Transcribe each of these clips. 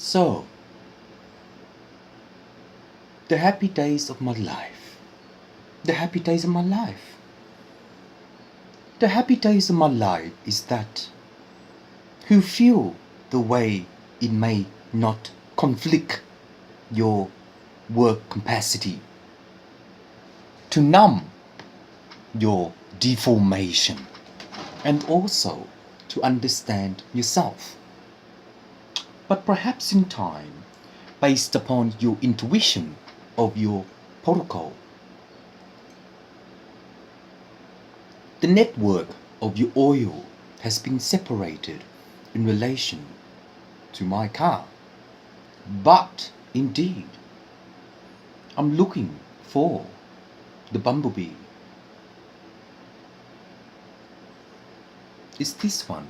So, the happy days of my life. The happy days of my life. The happy days of my life is that who feel the way it may not conflict your work capacity, to numb your deformation, and also to understand yourself. But perhaps in time, based upon your intuition of your protocol, the network of your oil has been separated in relation to my car. But indeed, I'm looking for the bumblebee. It's this one.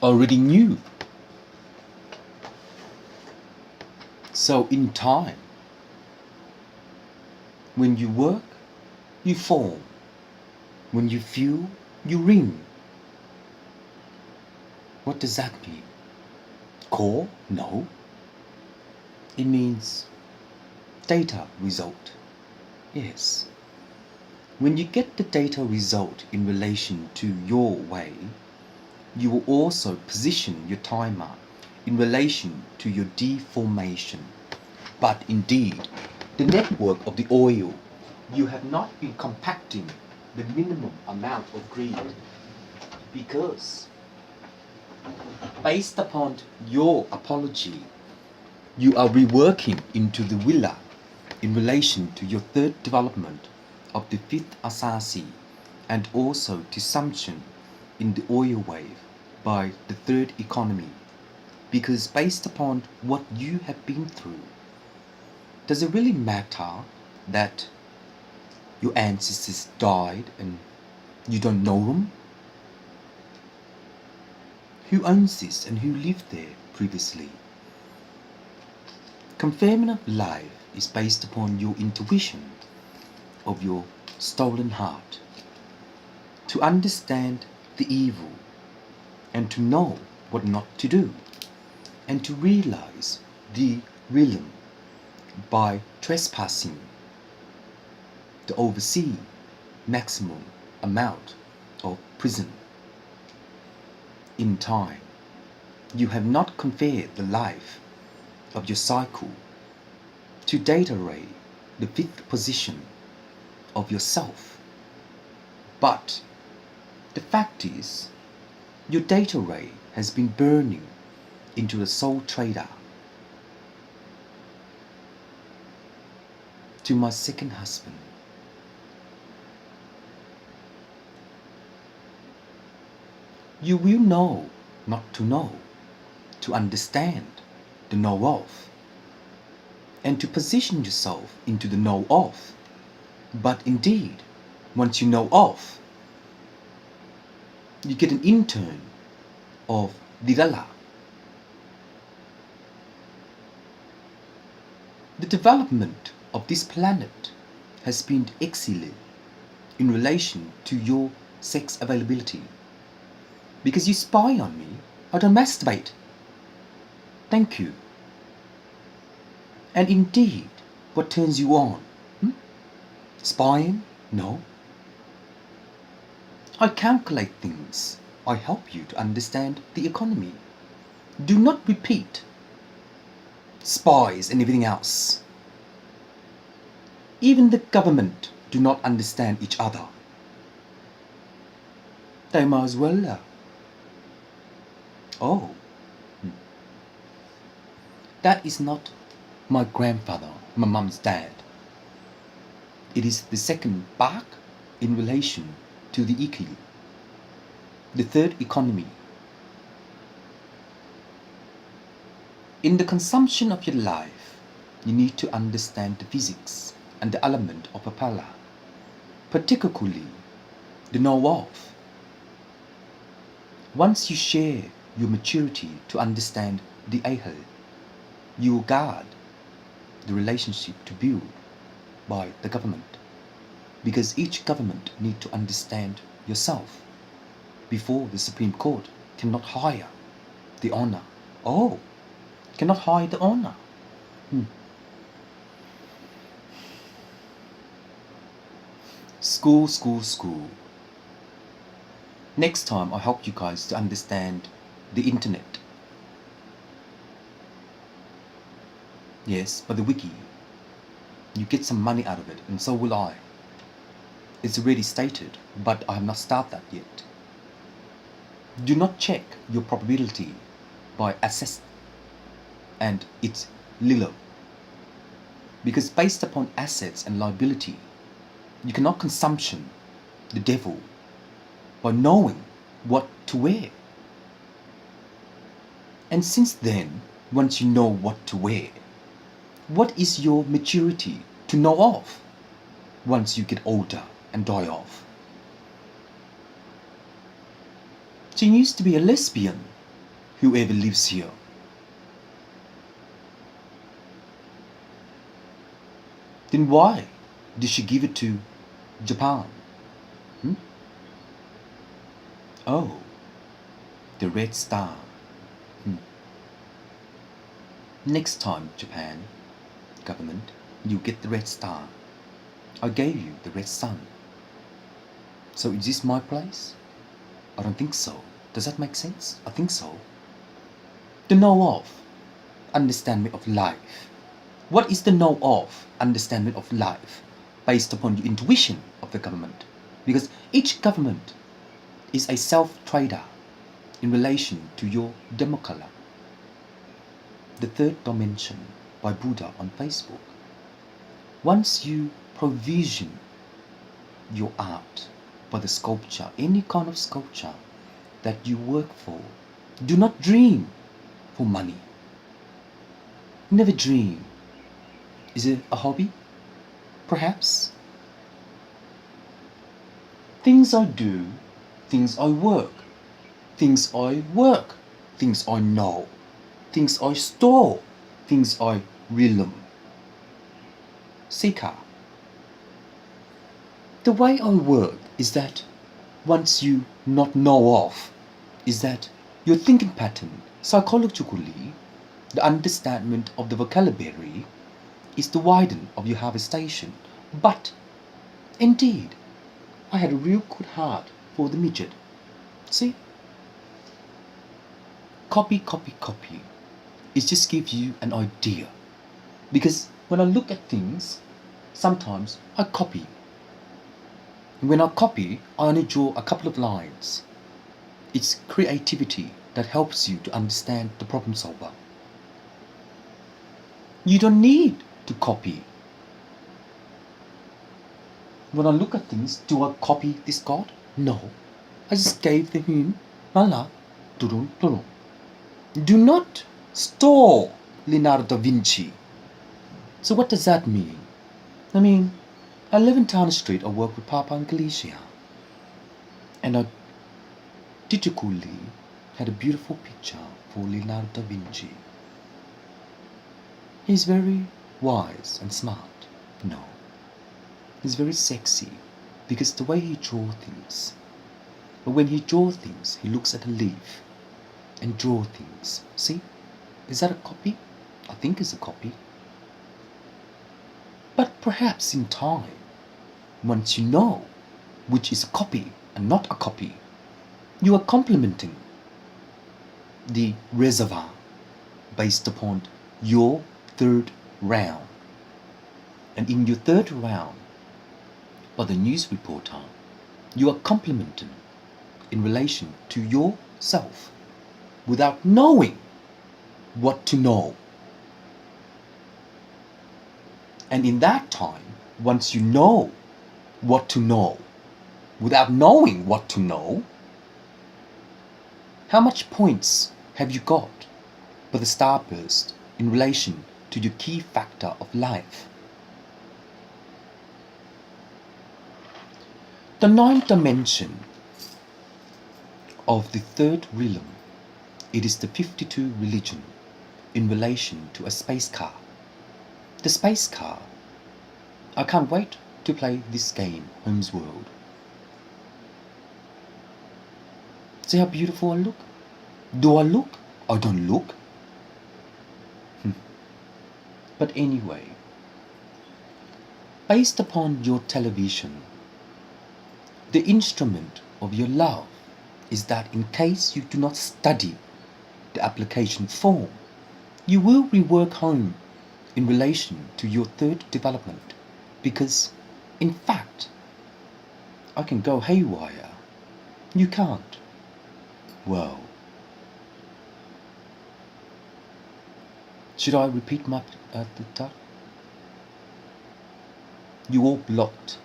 Already knew. So in time, when you work, you form. When you feel, you ring. What does that mean? Core? No. It means data result. Yes. When you get the data result in relation to your way, you will also position your timer in relation to your deformation. But indeed, the network of the oil, you have not been compacting the minimum amount of greed, because based upon your apology, you are reworking into the villa in relation to your third development of the fifth asasi, and also to assumption in the oil wave by the third economy. Because based upon what you have been through, does it really matter that your ancestors died and you don't know them? Who owns this and who lived there previously? Confinement of life is based upon your intuition of your stolen heart, to understand the evil and to know what not to do, and to realize the realm by trespassing the oversee maximum amount of prison. In time, you have not conveyed the life of your cycle to data ray, the fifth position of yourself. But the fact is, your data ray has been burning into the soul trader. To my second husband, you will know not to know, to understand the know of, and to position yourself into the know of. But indeed, once you know of, you get an intern of Dirala. The development of this planet has been excellent in relation to your sex availability. Because you spy on me, I don't masturbate. Thank you. And indeed, what turns you on? Spying? No. I calculate things. I help you to understand the economy. Do not repeat spies and everything else. Even the government do not understand each other. They might as well. Oh. That is not my grandfather, my mum's dad. It is the second bark in relation to the Ikil, the third economy. In the consumption of your life, you need to understand the physics and the element of Apala, particularly the know-of. Once you share your maturity to understand the Ahel, you will guard the relationship to build by the government, because each government need to understand yourself. before the Supreme Court cannot hire the owner. Oh, cannot hire the owner. School, school, school. Next time I help you guys to understand the internet. Yes, but the wiki, you get some money out of it, and so will I. It's already stated, but I have not started that yet. Do not check your probability by assess and its LILO. Because based upon assets and liability, you cannot consumption the devil by knowing what to wear. And since then, once you know what to wear, what is your maturity to know of once you get older and die off? She used to be a lesbian, whoever lives here. Then why did she give it to Japan? Oh, the red star. Next time, Japan government, you get the red star. I gave you the red sun. So is this my place? I don't think so. Does that make sense? I think so. The know of understanding of life. What is the know of understanding of life based upon your intuition of the government? Because each government is a self-trader in relation to your democolor. The third dimension by Buddha on Facebook. Once you provision your art by the sculpture, any kind of sculpture that you work for, do not dream for money. Never dream. Is it a hobby? Perhaps. Things I do, things I work, things I work, things I know, things I store, things I realm. Seeker. The way I work is that once you not know of, is that your thinking pattern, psychologically, the understanding of the vocabulary is the widen of your harvestation. But, indeed, I had a real good heart for the midget. See? Copy, copy, copy. It just gives you an idea. Because when I look at things, sometimes I copy. When I copy, I only draw a couple of lines. It's creativity that helps you to understand the problem solver. You don't need to copy. When I look at things, do I copy this God? No. I just gave the hint. Voila. Do not store Leonardo da Vinci. So what does that mean? I mean, I live in Town Street. I work with Papa and Galicia. And I digitally had a beautiful picture for Leonardo da Vinci. He's very wise and smart. No. He's very sexy because the way he draws things. But when he draws things, he looks at a leaf and draws things. See? Is that a copy? I think it's a copy. But perhaps in time, once you know which is a copy and not a copy, you are complementing the reservoir based upon your third round. And in your third round, by the news reporter, you are complementing in relation to yourself without knowing what to know. And in that time, once you know what to know, without knowing what to know, how much points have you got for the starburst in relation to your key factor of life? The ninth dimension of the third realm, it is the 52 religion in relation to a space car. The space car, I can't wait to play this game, Holmes World. See how beautiful I look? Do I look? I don't look. But anyway, based upon your television, the instrument of your love is that in case you do not study the application form, you will rework home in relation to your third development, because in fact I can go haywire, you can't. Well, should I repeat my the thought? You all blocked,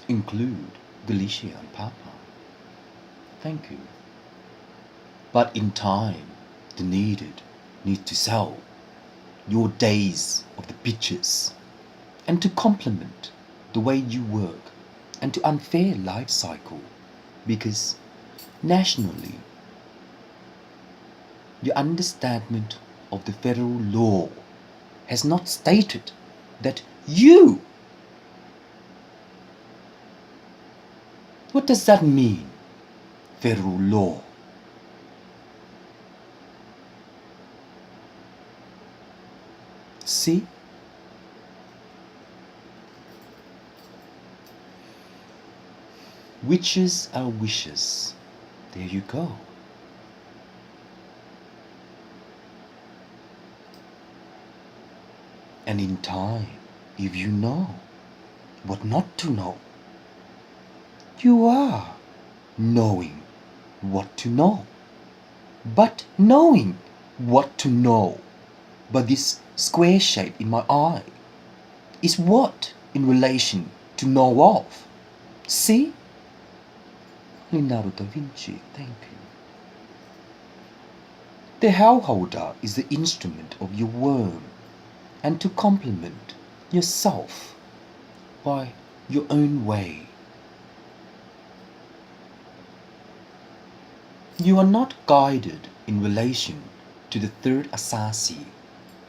include Galicia and Papa. Thank you. But in time, the need to sell your days of the pictures and to complement the way you work and to unfair life cycle, because nationally your understanding of the federal law has not stated that you. What does that mean, federal law? See? Witches are wishes. There you go. And in time, if you know what not to know, you are knowing what to know. But knowing what to know by this square shape in my eye is what in relation to know of. See? Leonardo da Vinci, thank you. The hellholder is the instrument of your worm, and to complement yourself by your own way. You are not guided in relation to the third assassin.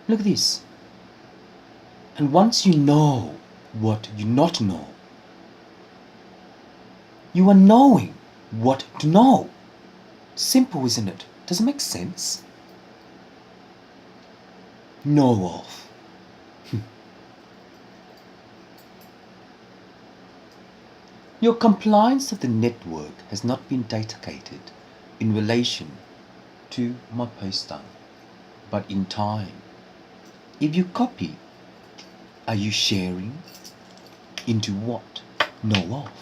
Look at this. And once you know what you not know, you are knowing what to know. Simple, isn't it? Does it make sense? Know of. Your compliance of the network has not been dedicated in relation to my poster, but in time. If you copy, are you sharing into what? Know of.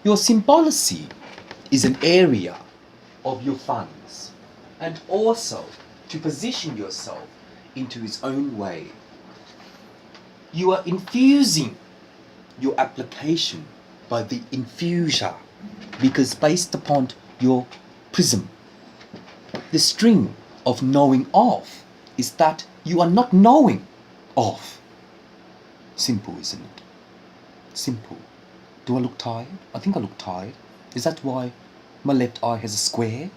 Your symbology is an area of your funds, and also to position yourself into its own way. You are infusing your application by the infuser, because based upon your prism, the string of knowing of is that you are not knowing of. Simple, isn't it? Simple. Do I look tired? I think I look tired. Is that why my left eye has a square?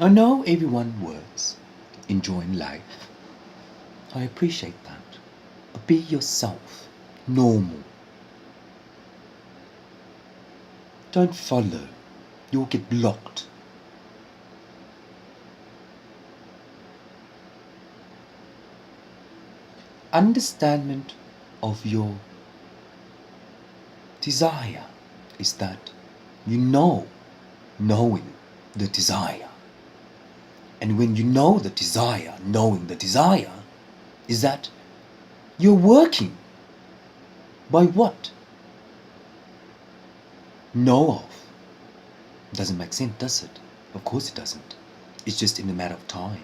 I know everyone works, enjoying life. I appreciate that. But be yourself, normal. Don't follow. You'll get blocked. Understanding of your desire is that you know knowing the desire. And when you know the desire, knowing the desire, is that you're working by what? Know of. Doesn't make sense, does it? Of course it doesn't. It's just in a matter of time.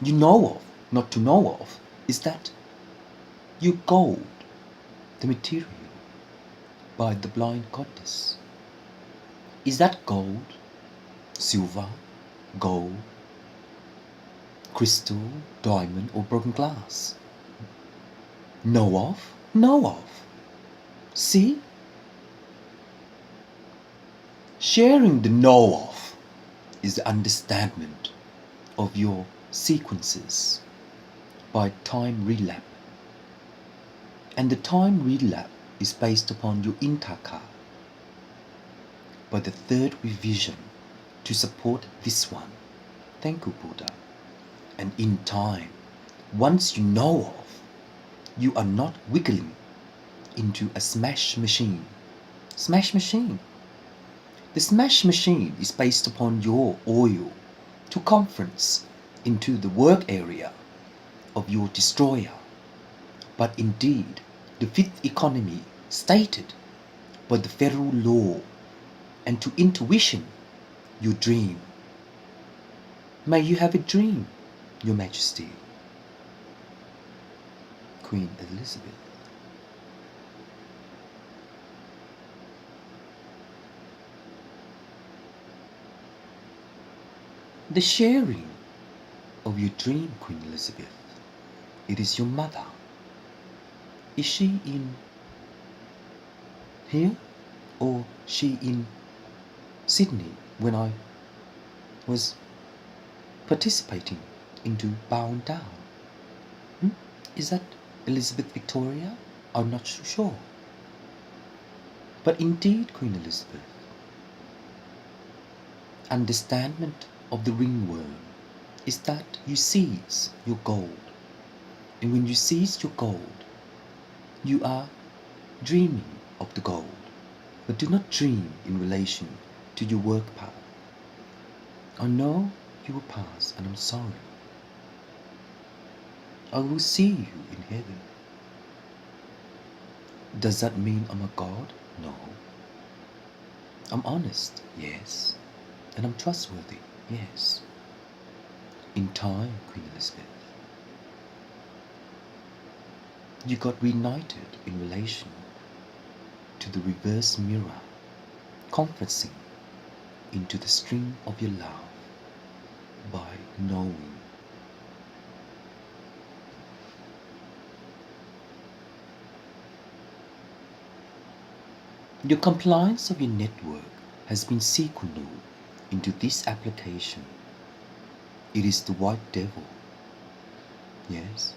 You know of, not to know of, is that you gold the material by the blind goddess. Is that gold, silver, gold, crystal, diamond, or broken glass? Know of? Know of. See? Sharing the know of is the understanding of your sequences by time relapse. And the time relapse is based upon your intaka. But the third revision to support this one. Thank you, Buddha. And in time, once you know of, you are not wiggling into a smash machine. Smash machine. The smash machine is based upon your oil to conference into the work area of your destroyer. But indeed, the fifth economy stated by the federal law and to intuition, you dream. May you have a dream, Your Majesty. Queen Elizabeth. The sharing of your dream, Queen Elizabeth, it is your mother. Is she in here or she in Sydney when I was participating into bowing down? Is that Elizabeth Victoria? I'm not so sure. But indeed, Queen Elizabeth, understandment of the ringworm is that you seize your gold. And when you seize your gold, you are dreaming of the gold. But do not dream in relation to your work path. I know you will pass, and I'm sorry. I will see you in heaven. Does that mean I'm a god? No. I'm honest, yes. And I'm trustworthy, yes. In time, Queen Elizabeth, you got reunited in relation to the reverse mirror, conferencing into the string of your love by knowing. Your compliance of your network has been sequential into this application. It is the white devil, yes.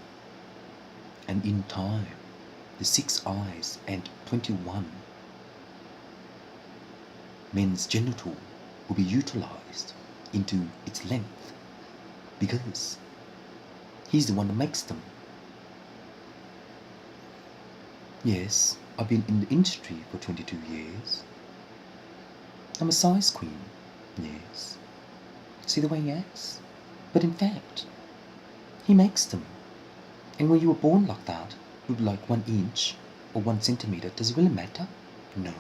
And in time, the 6 eyes and 21 men's genital will be utilized into its length because he's the one that makes them. Yes, I've been in the industry for 22 years. I'm a size queen, yes. See the way he acts? But in fact, he makes them. And when you were born like that, with like 1 inch or 1 centimeter, does it really matter? No.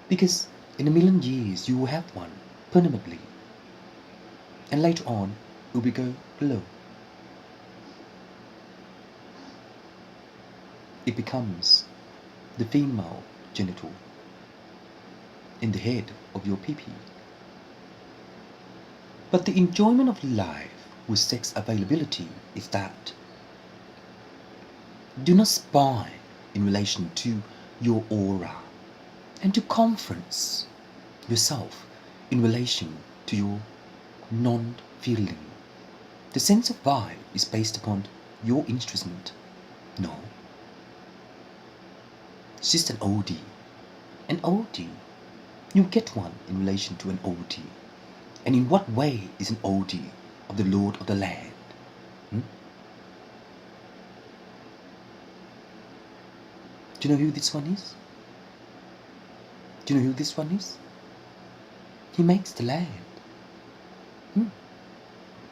Because in a million years, you will have one permanently. And later on, it will go below. It becomes the female genital in the head of your pee-pee. But the enjoyment of life with sex availability is that do not spy in relation to your aura and to conference yourself in relation to your non-feeling. The sense of vibe is based upon your instrument. No. It's just an OD. An OD. You get one in relation to an OD. And in what way is an OD of the Lord of the land? Do you know who this one is? Do you know who this one is? He makes the land.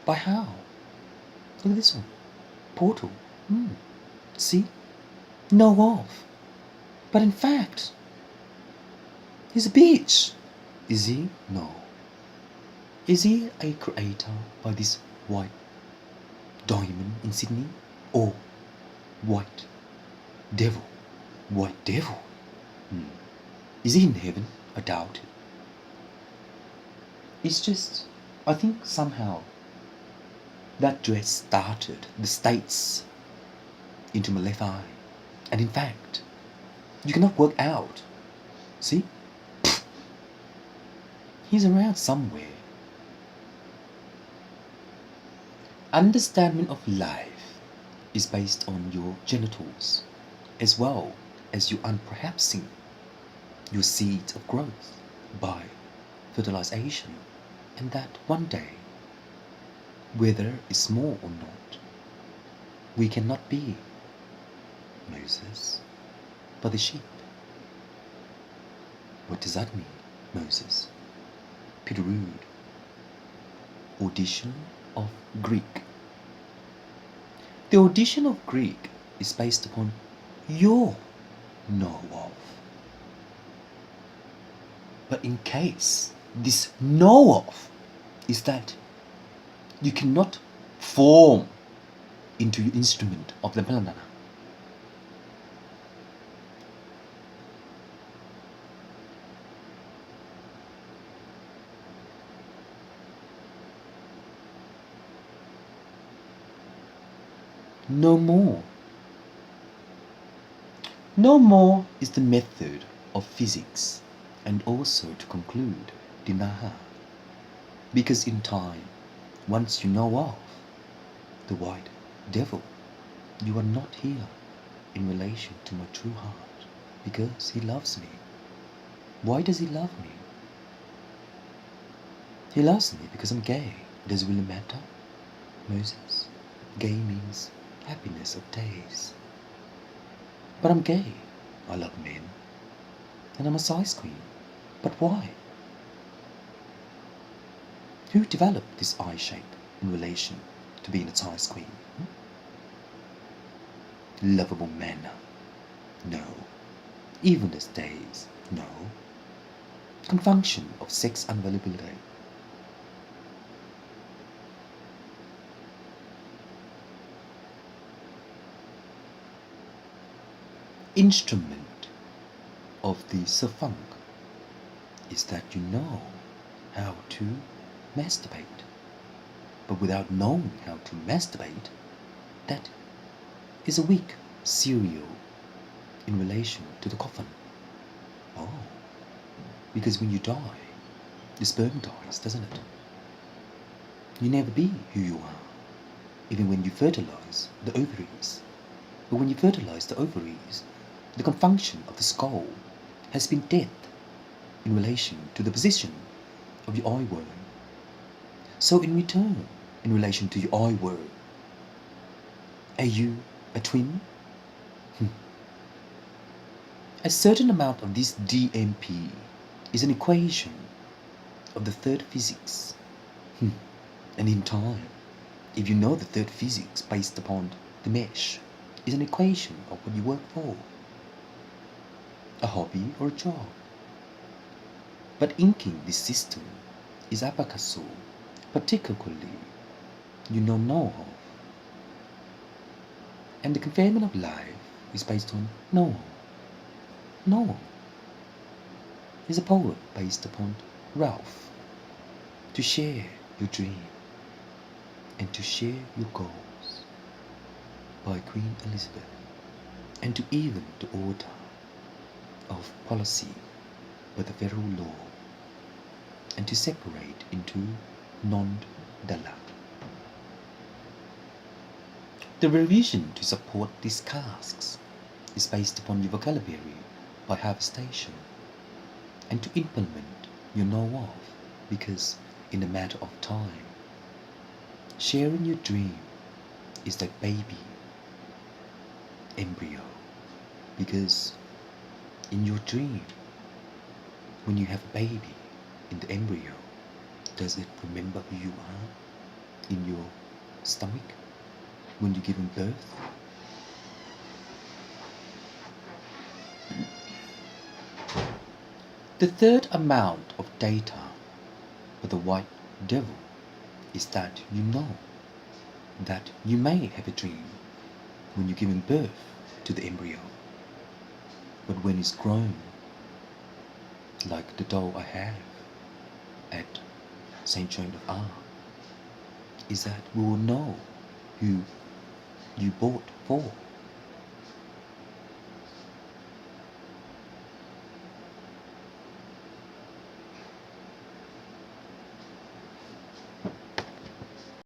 By how? Look at this one. Portal. See? Know of. But in fact, he's a bitch. Is he? No. Is he a creator by this white diamond in Sydney? Or white devil? White devil? Is he in heaven? I doubt it. It's just, I think somehow that dress started the states into my left eye. And in fact, you cannot work out. See? He's around somewhere. Understanding of life is based on your genitals, as well as you unperhapsing your seeds of growth by fertilization, and that one day, whether it's small or not, we cannot be Moses, but the sheep. What does that mean, Moses? Peter Rude. Audition of Greek. The audition of Greek is based upon your know of. But in case this know of is that you cannot form into your instrument of the bandana. No more. No more is the method of physics, and also to conclude Dinaha. Because in time, once you know of the white devil, you are not here in relation to my true heart, because he loves me. Why does he love me? He loves me because I'm gay. Does it really matter, Moses? Gay means happiness of days. But I'm gay. I love men. And I'm a size queen. But why? Who developed this eye shape in relation to being a size queen? Lovable men? No. Even as days? No. Confunction of sex unavailability? Instrument of the safunk is that you know how to masturbate. But without knowing how to masturbate, that is a weak cereal in relation to the coffin. Oh, because when you die, the sperm dies, doesn't it? You never be who you are, even when you fertilize the ovaries. But when you fertilize the ovaries, the confunction of the skull has been death in relation to the position of your eye worm. So in return, in relation to your eye worm, are you a twin? A certain amount of this DMP is an equation of the third physics. And in time, if you know the third physics based upon the mesh, is an equation of what you work for. A hobby or a job. But inking this system is abakasu, particularly you don't know of. And the confinement of life is based on no. No. Is a poem based upon Ralph. To share your dream and to share your goals by Queen Elizabeth, and to even the order of policy by the federal law, and to separate into non-dala. The revision to support these casks is based upon your vocabulary by harvestation, and to implement your know of, because in a matter of time, sharing your dream is like baby embryo, because in your dream, when you have a baby in the embryo, does it remember who you are in your stomach when you're giving birth? The third amount of data for the white devil is that you know that you may have a dream when you're giving birth to the embryo, but when it's grown, like the doll I have at St. Joan of Arc, is that we will know who you bought for.